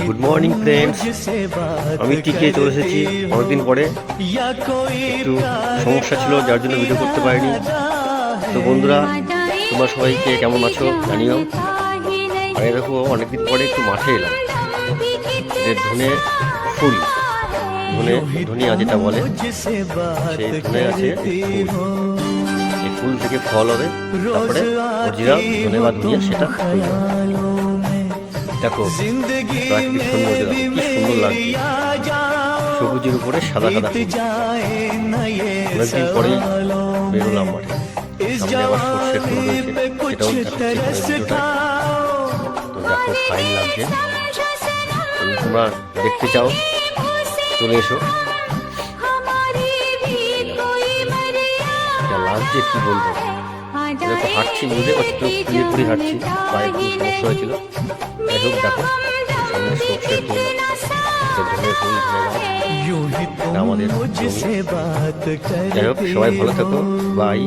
Good morning friends, আমি টিকে চলে এসেছি অনেকদিন পরে। একটু সমস্যা ছিল যার জন্য ভিডিও করতে পারিনি। তো বন্ধুরা, তোমরা সবাইকে কেমন আছো জানিও। আর দেখো, অনেকদিন পরে একটু মাঠে এলাম। যে ধনে ফুল, ধনিয়া যেটা বলে, সেই ধনে আছে ফুল। এই ফুল থেকে ফল হবে, তারপরে অরিজিনাল ধনে বা ধনিয়া সেটা তৈরি হবে। দেখো প্রাকৃতিক সৌন্দর্য, দেখো কি সুন্দর লাগছে। সবুজের উপরে সাদা সাদা ফুল। অনেকদিন পরে বেরোলাম মাঠে। সামনে আবার সর্ষের ফুল রয়েছে, সেটাও দেখাচ্ছি ভিডিওটা। তো দেখো ফাইন লাগছে। তোমরা দেখতে চাও চলে এসো। যা লাগছে কি বলবো। দেখো হাঁটছি, বুঝতে পারছি তো, পুড়িয়ে হাঁটছি, পায়ে খুব সমস্যা হয়েছিল। যাই হোক, দেখো সামনে সর্ষের ফুল, ধনে ফুল, ধনে গাছ, আমাদের। যাই হোক, সবাই ভালো থাকো, বাই।